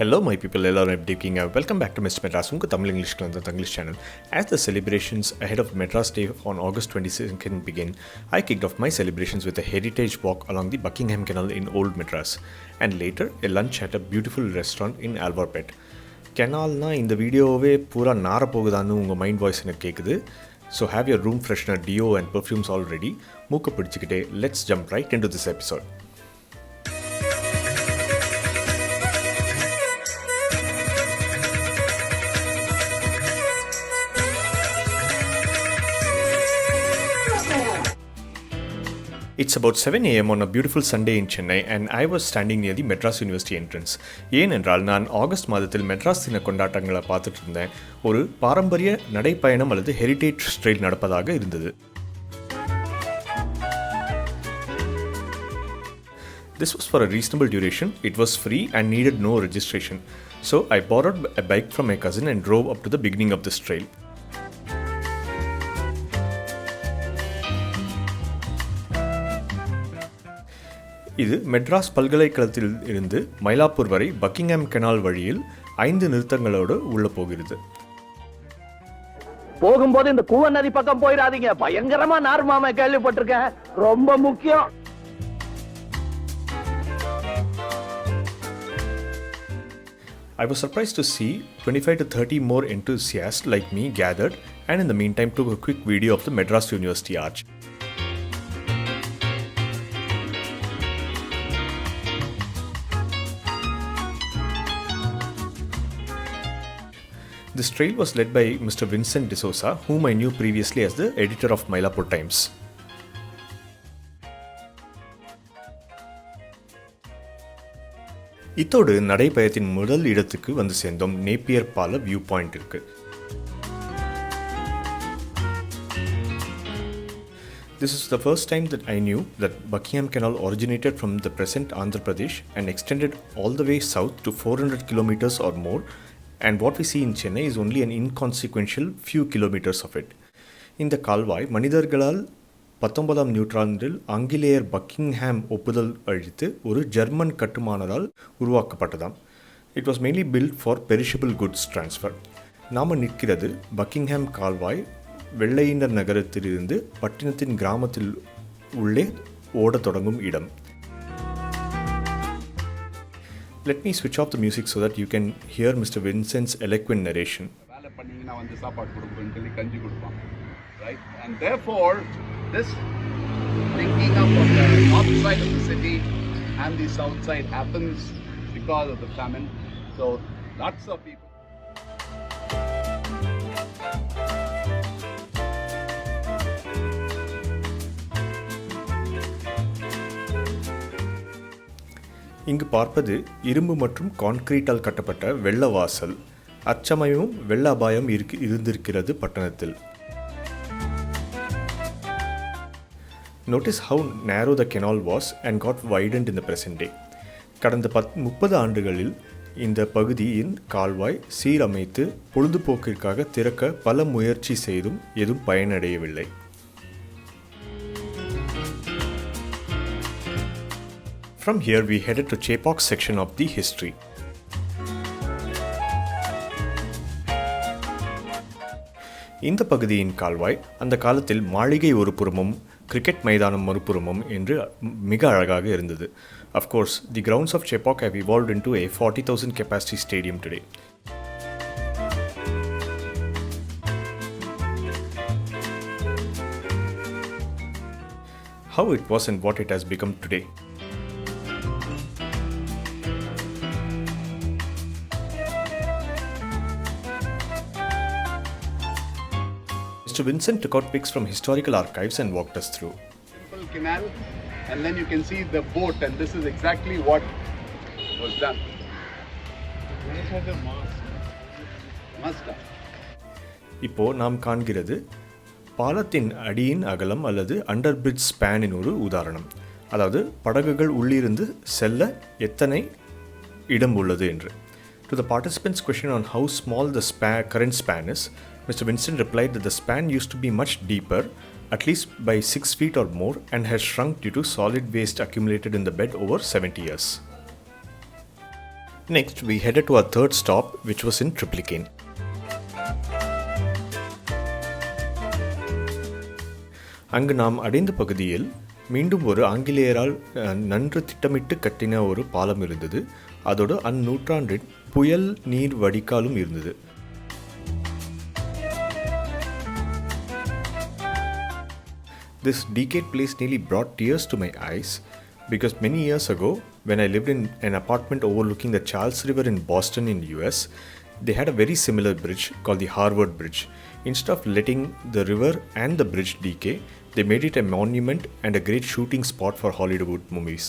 Hello my people, எல்லாரும் எப்படி இருக்கீங்க? Welcome back to Mr. Madras, உங்கள் Tamil English class English channel. As the celebrations ahead of Madras Day on August 22nd begin, I kicked off my celebrations with a heritage walk along the Buckingham Canal in Old Madras, and later a lunch at a beautiful restaurant in Alwarpet. கெனால்னால் இந்த வீடியோவே பூரா நார போகுதான்னு உங்கள் mind voice எனக்கு கேட்குது. So have your room freshener, deo and perfumes already. மூக்கை பிடிச்சிக்கிட்டே let's jump right into this episode. It's about 7 a.m. on a beautiful Sunday in Chennai, and I was standing near the Madras University entrance. ஏனென்றால் நான் August மாதத்தில் மெட்ராஸ் தின கொண்டாட்டங்களை பார்த்துட்டு இருந்தேன். ஒரு பாரம்பரிய நடைப்பயணம் அல்லது ஹெரிட்டேஜ் ட்ரெயில் நடப்பதாக இருந்தது. This was for a reasonable duration. It was free and needed no registration. So I borrowed a bike from my cousin and drove up to the beginning of this trail. இது மெட்ராஸ் பல்கலைக்கழகத்தில் இருந்து மயிலாப்பூர் வரை Buckingham canal வழியில் 5 நிறுத்தங்களோடு உள்ள போகிறது. போகும்போது இந்த கூவ நதி பக்கம் போயிடாதீங்க, பயங்கரமா நார்மாம கேள்விப்பட்டிருக்கேன், ரொம்ப முக்கியம். I was surprised to see 25 to 30 more enthusiasts like me gathered, and in the meantime took a quick video of the Madras University arch. This trail was led by Mr. Vincent D'Souza, whom I knew previously as the editor of Mylapore Times. இத்தோடு நடைப்பயத்தின் முதல் இடத்துக்கு வந்து சேர்ந்தோம். Napier பால view point இருக்கு. This is the first time that I knew that Buckingham Canal originated from the present Andhra Pradesh and extended all the way south to 400 kilometers or more. And what we see in Chennai is only an inconsequential few kilometers of it. இந்த கால்வாய் மனிதர்களால் 19ஆம் நூற்றாண்டில் ஆங்கிலேயர் Buckingham ஒப்புதல் அளித்து ஒரு German கட்டுமானரால் உருவாக்கப்பட்டதாம். It was mainly built for perishable goods transfer. நாம் நிற்கிறது பக்கிங்ஹாம் கால்வாய் வெள்ளையினர் நகரத்திலிருந்து பட்டினத்தின் கிராமத்தில் உள்ளே ஓடத் தொடங்கும் இடம். Let me switch off the music so that you can hear Mr. Vincent's eloquent narration. Right? And therefore, this linking up of the north side of the city and the south side happens because of the famine. So, lots of people. இங்கு பார்ப்பது இரும்பு மற்றும் கான்கிரீட்டால் கட்டப்பட்ட வெள்ள வாசல். அச்சமயமும் வெள்ள அபாயம் இருந்திருக்கிறது பட்டணத்தில். Notice how narrow the canal was and got widened in the present day. கடந்த 30 ஆண்டுகளில் இந்த பகுதியின் கால்வாய் சீரமைத்து பொழுதுபோக்கிற்காக திறக்க பல முயற்சி செய்தும் எதுவும் பயனடையவில்லை. From here we headed to Chepauk section of the history. இந்த பகுதியின் கால்வாய் அந்த காலத்தில் மாளிகை ஒரு புறமும் கிரிக்கெட் மைதானம் மறுபுறமும் என்று மிக அழகாக இருந்தது. Of course, the grounds of Chepauk have evolved into a 40,000 capacity stadium today. How it was and what it has become today. Mr. Vincent took out pics from historical archives and walked us through. Simple canal, and then you can see the boat, and this is exactly what was done. இப்போ நாம் காண்கிறது பாலத்தின் அடியின் அகலம் அல்லது under bridge ஸ்பேனின் ஒரு உதாரணம். அதாவது படகுகள் உள்ளிருந்து செல்ல எத்தனை இடம் உள்ளது என்று. To the participants' question on how small the current span is, Mr. Vincent replied that the span used to be much deeper, at least by 6 feet or more, and has shrunk due to solid waste accumulated in the bed over 70 years. Next, we headed to our third stop, which was in Triplicane. அங்கு நாம் அடைந்த பகுதியில் மீண்டும் ஒரு ஆங்கிலேயரால் நன்கு திட்டமிட்டு கட்டின ஒரு பாலம் இருந்தது. அதோடு அந்நூற்றாண்டின் புயல் நீர் வடிகாலும் இருந்தது. This decayed place nearly brought tears to my eyes because many years ago, when I lived in an apartment overlooking the Charles River in Boston in US, they had a very similar bridge called the Harvard Bridge. Instead of letting the river and the bridge decay, they made it a monument and a great shooting spot for Hollywood movies.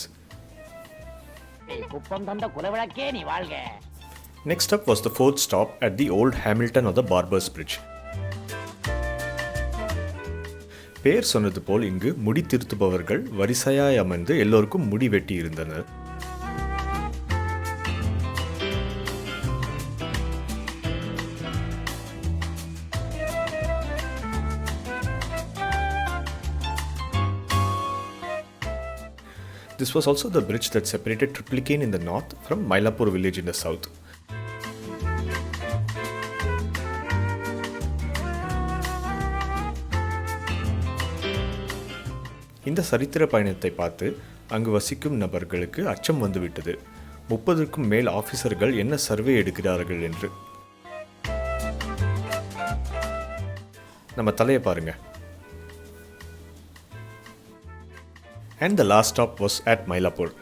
Next up was the fourth stop at the old Hamilton or the Barbers Bridge. பேர் சொன்னது போல் இங்கு முடி திருத்துபவர்கள் வரிசையாய் அமர்ந்து எல்லோருக்கும் முடி வெட்டி இருந்தனர். This was also the bridge that separated Triplicane in the north from Mylapore village in the south. இந்த சரித்திர பயணத்தை பார்த்து அங்கு வசிக்கும் நபர்களுக்கு அச்சம் வந்துவிட்டது. 30க்கும் மேல் ஆஃபீஸர்கள் என்ன சர்வே எடுக்கிறார்கள் என்று. நம்ம தலையை பாருங்க. And the last stop was at Mylapore.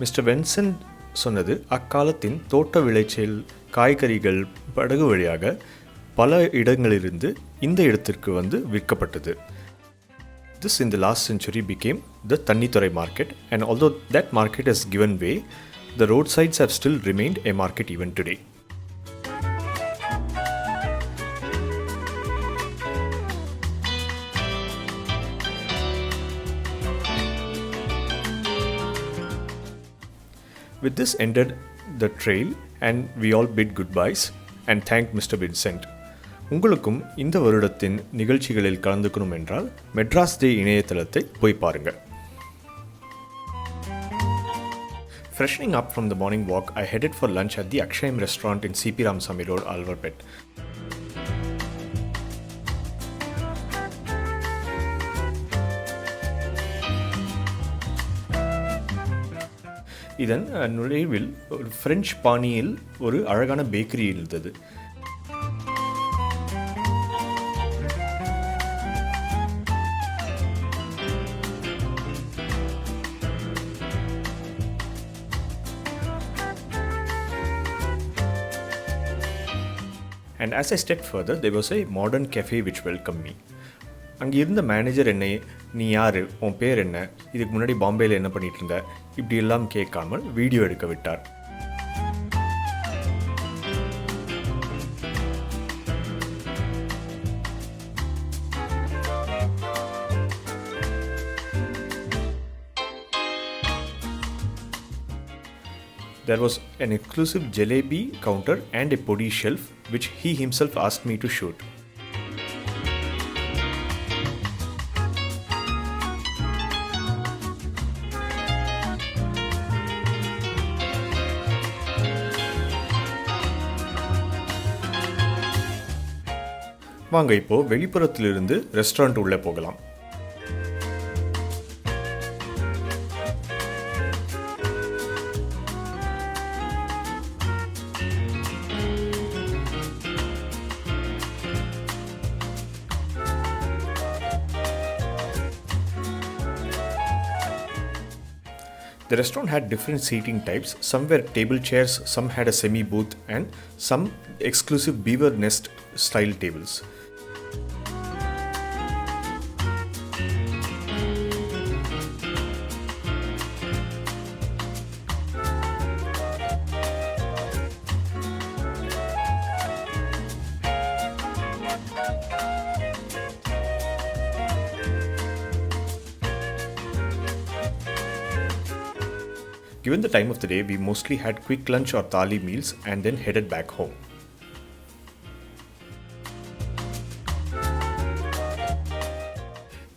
Mr. Vincent சொன்னது அக்காலத்தின் தோட்ட விளைச்சல் காய்கறிகள் படகு வழியாக பல இடங்களிலிருந்து இந்த இடத்திற்கு வந்து விற்கப்பட்டது. This in the last century became the Tannithurai market, and although that market has given way, the roadsides have still remained a market even today. With this ended the trail and we all bid goodbyes and thanked Mr. Vincent. உங்களுக்கும் இந்த வருடத்தின் நிகழ்ச்சிகளில் கலந்துக்கணும் என்றால் மெட்ராஸ் டே இணையதளத்தை போய் பாருங்க. Freshening up from the morning walk, I headed for lunch at the Akshayam restaurant in C.P. Ramasamy Road, Alwarpet. இதன் நுழைவில் ஒரு பிரெஞ்சு பாணியில் ஒரு அழகான பேக்கரி இருந்தது. And as I stepped further, there was a modern cafe which welcomed me. அங்கே இருந்த manager என்னை நீ யார், உன் பேர் என்ன, இதுக்கு முன்னாடி பாம்பேயில் என்ன பண்ணிட்டு இருந்த, இப்படி எல்லாம் கேட்காமல் வீடியோ எடுக்க விட்டார். There was an exclusive jalebi counter and a podi shelf which he himself asked me to shoot. வாங்க இப்போ வெளிப்புறத்திலிருந்து ரெஸ்டாரண்ட் உள்ளே போகலாம். The restaurant had different seating types. Some were table chairs, some had a semi-booth, and some exclusive beaver nest style tables. Given the time of the day, we mostly had quick lunch or thali meals and then headed back home.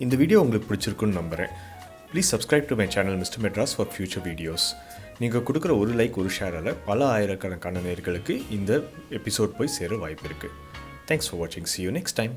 இந்த video உங்களுக்கு பிடிச்சிருக்குன்னு நம்புறேன். Please subscribe to my channel Mr. Madras for future videos. நீங்கள் கொடுக்குற ஒரு like ஒரு ஷேரால் பல ஆயிரக்கணக்கான நேர்களுக்கு இந்த எபிசோட் போய் சேர வாய்ப்பு இருக்குது. தேங்க்ஸ் ஃபார் வாட்சிங். See you next time.